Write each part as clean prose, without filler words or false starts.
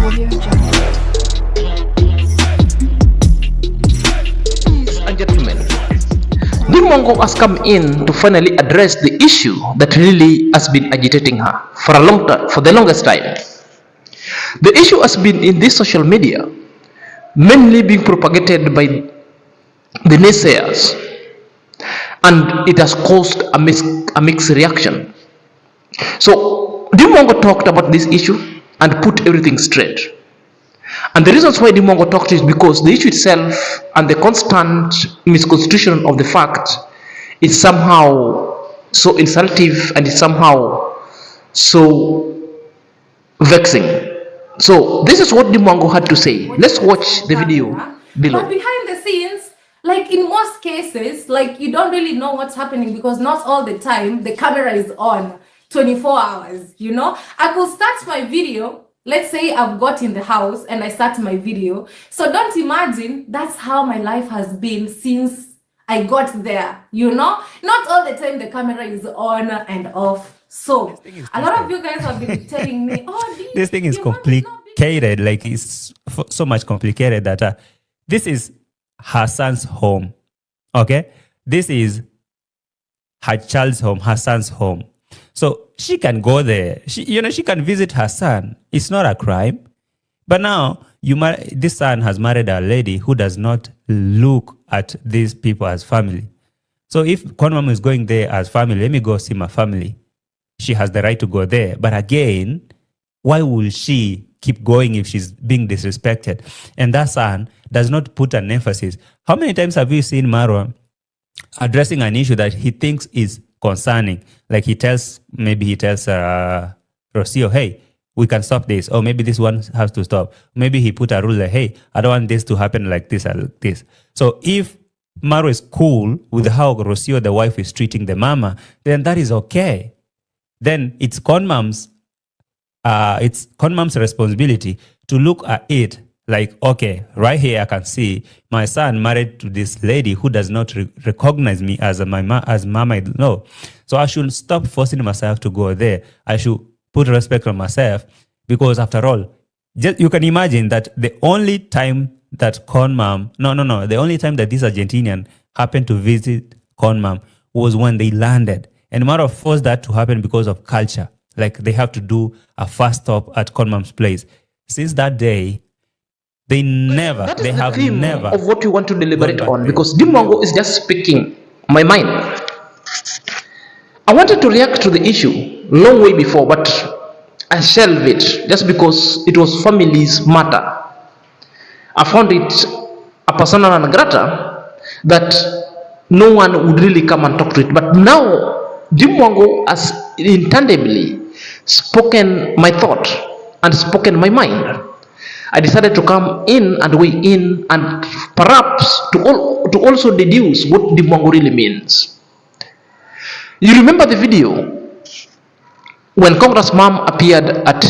And gentlemen, Deemwango has come in to finally address the issue that really has been agitating her for a long time, for the longest time. The issue has been in this social media, mainly being propagated by the naysayers, and it has caused a mixed reaction. So Deemwango talked about this issue and put everything straight. And the reasons why Deemwango talked is because the issue itself and the constant misconstitution of the fact is somehow so insultive and is somehow so vexing. So this is what Deemwango had to say. Let's watch the video below. But behind the scenes, like in most cases, like you don't really know what's happening because not all the time the camera is on 24 hours, you know. I could start my video, let's say I've got in the house and I start my video. So don't imagine that's how my life has been since I got there, you know. Not all the time the camera is on and off. So a lot of you guys have been telling me, oh, this thing is complicated. Like it's so much complicated that this is her son's home. Okay, this is her child's home, her son's home. So she can go there. She can visit her son. It's not a crime. But now this son has married a lady who does not look at these people as family. So if Conmam is going there as family, let me go see my family. She has the right to go there. But again, why will she keep going if she's being disrespected? And that son does not put an emphasis. How many times have you seen Marwa addressing an issue that he thinks is concerning? Like he tells Rocio, hey, we can stop this. Or maybe this one has to stop. Maybe he put a rule like, hey, I don't want this to happen like this or like this. So if Marwa is cool with how Rocio, the wife, is treating the mama, then that is okay. Then it's Conmam's responsibility to look at it like, okay, right here I can see my son married to this lady who does not recognize me as mama. No, so I should stop forcing myself to go there. I should put respect on myself because after all, you can imagine that the only time that the only time that this Argentinian happened to visit Conmam was when they landed. And Mara forced that to happen because of culture. Like they have to do a fast stop at Conmam's place. Since that day, they have never of what you want to deliberate on, because Deemwango is just speaking my mind. I wanted to react to the issue long way before, but I shelved it just because it was family's matter. I found it a persona non grata that no one would really come and talk to it. But now Deemwango has intangibly spoken my thought and spoken my mind. I decided to come in and weigh in and perhaps to also deduce what Deemwango really means. You remember the video when Congress Mom appeared at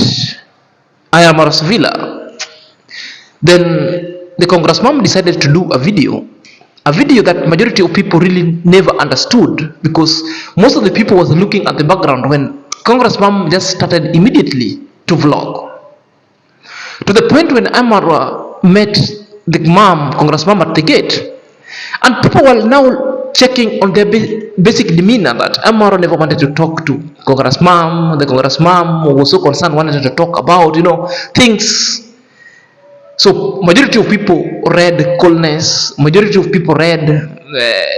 Ayamaro's villa? Then the Congress Mom decided to do a video that majority of people really never understood, because most of the people was looking at the background when Congress Mom just started immediately to vlog. To the point when Amara met the Congress Mom at the gate, and people were now checking on their basic demeanor that Amara never wanted to talk to Congress Mom. The Congress Mom was so concerned, wanted to talk about, things. So majority of people read coldness. Majority of people read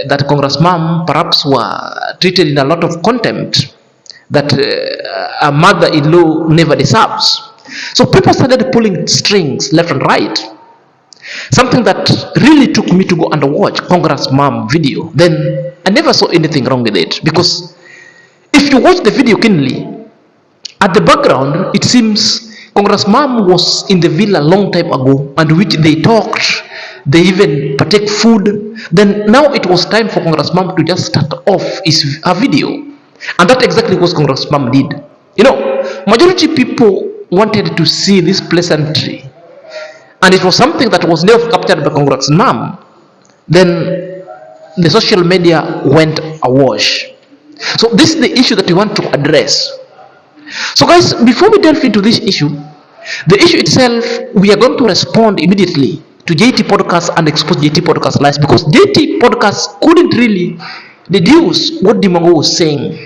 that Congress Mom perhaps were treated in a lot of contempt that a mother-in-law never deserves. So people started pulling strings left and right. Something that really took me to go and watch Congress Mom video. Then I never saw anything wrong with it, because if you watch the video keenly, at the background it seems Congress Mom was in the villa a long time ago, and which they talked, they even partake food. Then now it was time for Congress Mom to just start off her video, and that exactly what Congress Mom did. Majority people wanted to see this pleasantry, and it was something that was never captured by Congress Mom. Then the social media went awash. So this is the issue that we want to address. So guys, before we delve into this issue, The issue itself, we are going to respond immediately to JT Podcast and expose JT Podcast lies, because JT Podcast couldn't really deduce what Deemwango was saying.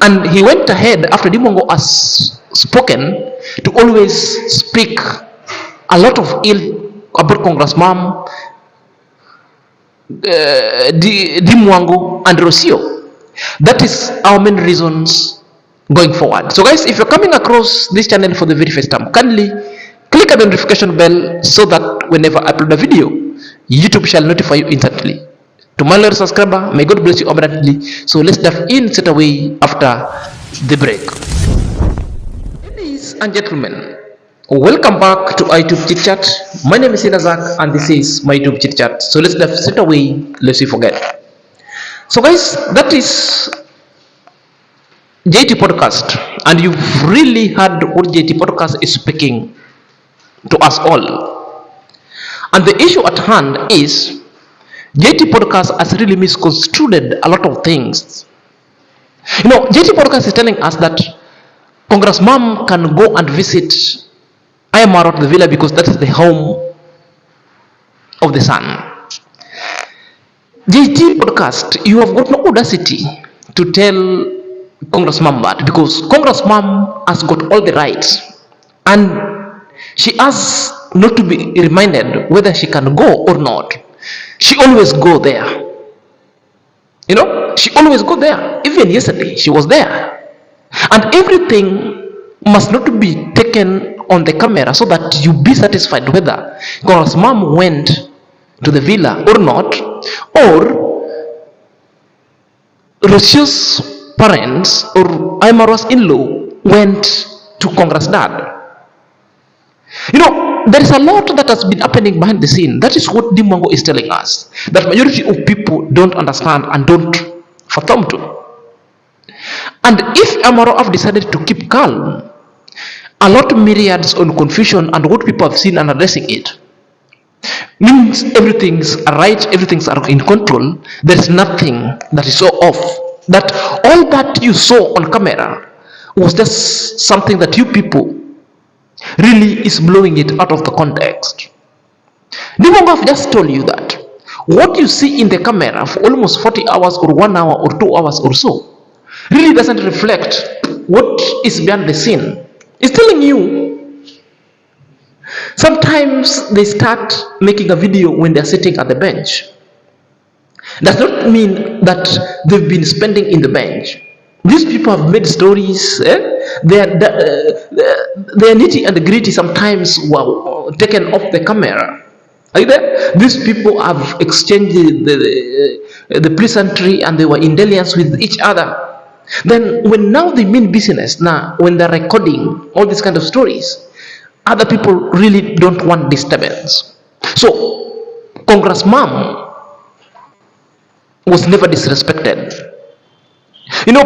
And he went ahead after Deemwango has spoken to always speak a lot of ill about Congressman Deemwango and Rocio. That is our main reasons going forward. So guys, if you're coming across this channel for the very first time, kindly click on the notification bell so that whenever I upload a video, YouTube shall notify you instantly. To my loyal subscriber, may God bless you abundantly. So let's dive in straight away after the break. Ladies and gentlemen, welcome back to YouTube Chit Chat. My name is Inazak and this is my YouTube Chit Chat. So let's dive straight away, lest we forget. So guys, that is JT Podcast, and you've really heard what JT Podcast is speaking to us all. And the issue at hand is JT Podcast has really misconstrued a lot of things. JT Podcast is telling us that Congressman can go and visit Ayamarot, the villa, because that is the home of the sun. JT Podcast, you have got no audacity to tell Congressman that, because Congressman has got all the rights and she has not to be reminded whether she can go or not. She always go there. She always go there. Even yesterday she was there, and everything must not be taken on the camera so that you be satisfied whether Congressman went to the villa or not, or Rocio's parents or Aymaro's in-law went to Congress dad. There is a lot that has been happening behind the scene. That is what Deemwango is telling us, that majority of people don't understand and don't fathom to. And if Amaro have decided to keep calm, a lot of myriads on confusion and what people have seen and addressing it means everything's right, everything's are in control. There's nothing that is so off. That all that you saw on camera was just something that you people really is blowing it out of the context. Deemwango have just told you that what you see in the camera for almost 40 hours or 1 hour or 2 hours or so really doesn't reflect what is behind the scene. It's telling you. Sometimes they start making a video when they're sitting at the bench. Does not mean that they've been spending in the bench. These people have made stories. They are nitty and gritty sometimes were taken off the camera. Are you there? These people have exchanged the pleasantry and they were in dalliance with each other. Then when now they mean business, now when they're recording all these kind of stories, other people really don't want disturbance. So Congressman was never disrespected.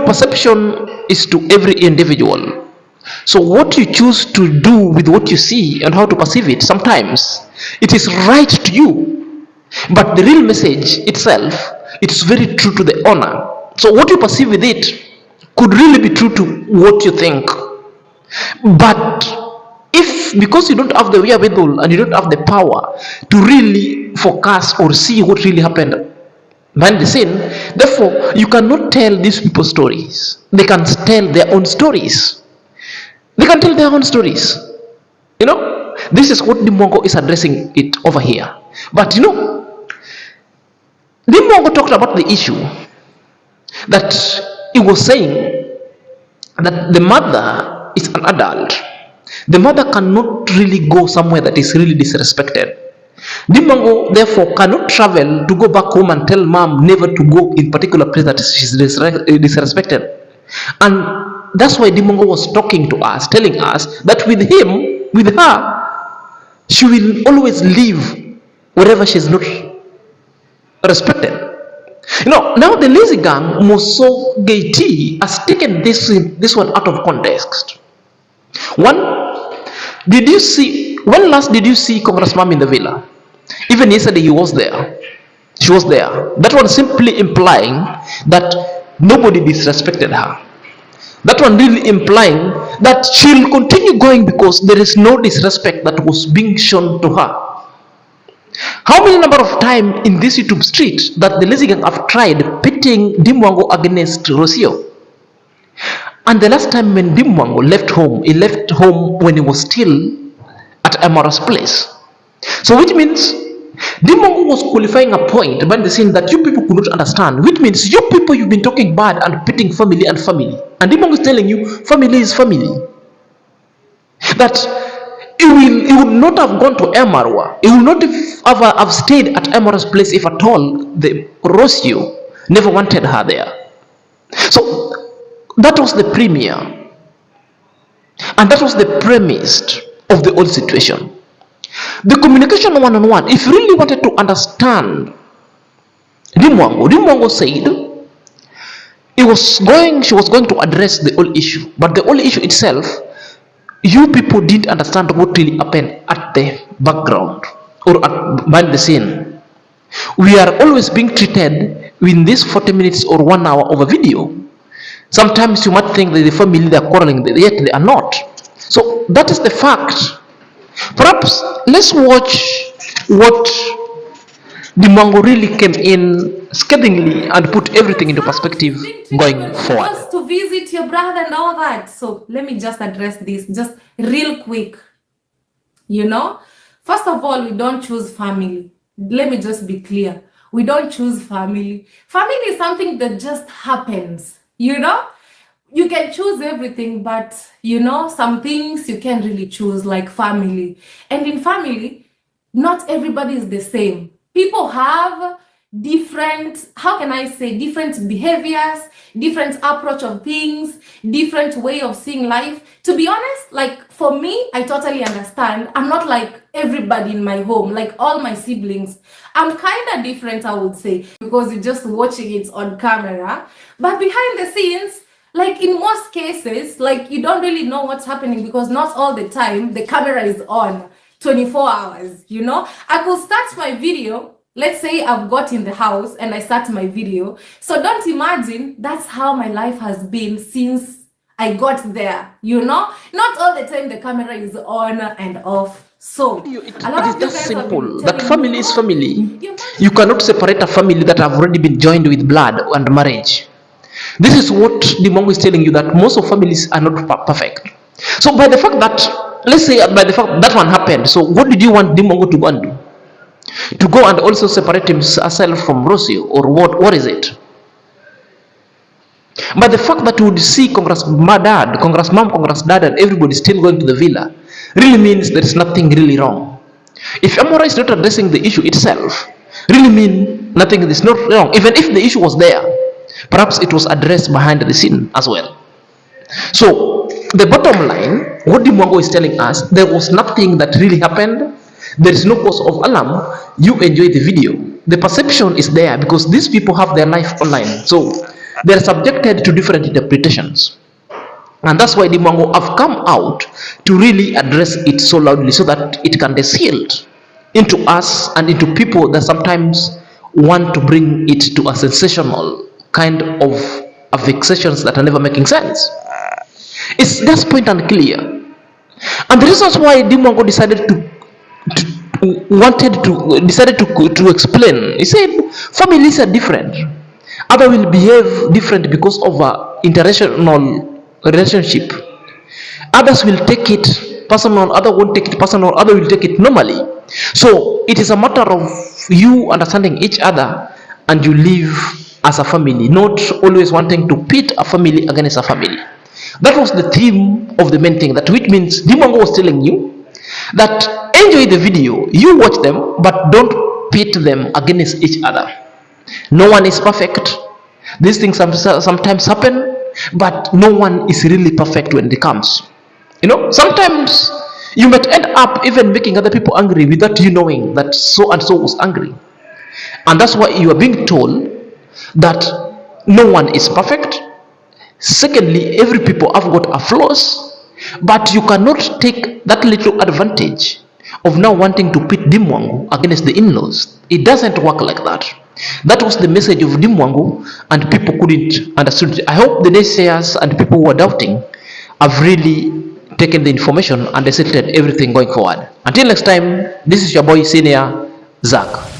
Perception is to every individual. So what you choose to do with what you see and how to perceive it, sometimes it is right to you, but the real message itself, it's very true to the owner. So what you perceive with it could really be true to what you think. But if, because you don't have the wherewithal and you don't have the power to really focus or see what really happened behind the scene, therefore you cannot tell these people stories. They can tell their own stories. They can tell their own stories. This is what Deemwango is addressing it over here. But Deemwango talked about the issue that he was saying that the mother is an adult. The mother cannot really go somewhere that is really disrespected. Deemwango therefore cannot travel to go back home and tell mom never to go in particular place that she's disrespected. And that's why Deemwango was talking to us, telling us that with him, with her, she will always live wherever she's not respected. Now the lazy gang, Moso Gaiti, has taken this one out of context. When last did you see Congressman in the villa? Even yesterday he was there. She was there. That one simply implying that nobody disrespected her. That one really implying that she'll continue going because there is no disrespect that was being shown to her. How many number of time in this YouTube street that the lazy gang have tried pitting Deemwango against Rocio? And the last time when Deemwango left home, he left home when he was still at Amara's place. So which means Deemwango was qualifying a point behind the scene that you people could not understand, which means you people, you've been talking bad and pitting family and family. And Deemwango is telling you family is family. That he would not have gone to Emarwa. He would not have stayed at Emara's place if at all the Rocio never wanted her there. So that was the premier. And that was the premise of the whole situation. The communication one-on-one, if you really wanted to understand Deemwango said she was going to address the whole issue. But the whole issue itself, you people didn't understand what really happened at the background or behind the scene. We are always being treated in this 40 minutes or 1 hour of a video. Sometimes you might think that the family they are quarreling, yet they are not. So that is the fact. Perhaps let's watch what Deemwango really came in scathingly and put everything into perspective going forward. Just to visit your brother and all that. So let me just address this just real quick. First of all, we don't choose family. Let me just be clear. We don't choose family. Family is something that just happens. You can choose everything, but some things you can't really choose, like family. And in family, not everybody is the same. People have different behaviors, different approach of things, different way of seeing life. To be honest, like for me, I totally understand. I'm not like everybody in my home, like all my siblings. I'm kind of different, I would say, because you're just watching it on camera. But behind the scenes, like in most cases, like you don't really know what's happening because not all the time the camera is on 24 hours, I could start my video. Let's say I've got in the house and I start my video. So don't imagine that's how my life has been since I got there, Not all the time the camera is on and off. So it is just simple that family is family. You cannot separate a family that have already been joined with blood and marriage. This is what Deemwango is telling you, that most of families are not perfect. So by the fact that, let's say by the fact that one happened, so what did you want Deemwango to go and do? To go and also separate himself from Rocio, or what is it? But the fact that you would see Congress dad, and everybody still going to the villa really means there is nothing really wrong. If Amora is not addressing the issue itself, really mean nothing is not wrong. Even if the issue was there, perhaps it was addressed behind the scene as well. So the bottom line, what Deemwango is telling us, there was nothing that really happened. There is no cause of alarm. You enjoy the video. The perception is there because these people have their life online. So they are subjected to different interpretations. And that's why Deemwango have come out to really address it so loudly so that it can distill into us and into people that sometimes want to bring it to a sensational kind of affixations that are never making sense. It's just point and clear. And the reasons why Deemwango decided to explain. He said families are different. Other will behave different because of a interracial relationship. Others will take it personal, other won't take it personal, other will take it normally. So it is a matter of you understanding each other and you live as a family, not always wanting to pit a family against a family. That was the theme of the main thing, that which means Deemwango was telling you that enjoy the video, you watch them, but don't pit them against each other. No one is perfect. These things sometimes happen, but no one is really perfect when it comes. Sometimes you might end up even making other people angry without you knowing that so and so was angry. And that's why you are being told that no one is perfect. Secondly, every people have got a flaws, but you cannot take that little advantage of now wanting to pit Deemwango against the in-laws. It doesn't work like that. That was the message of Deemwango, and people couldn't understand it. I hope the naysayers and people who are doubting I've really taken the information and decided everything going forward. Until next time, this is your boy Senior Zach.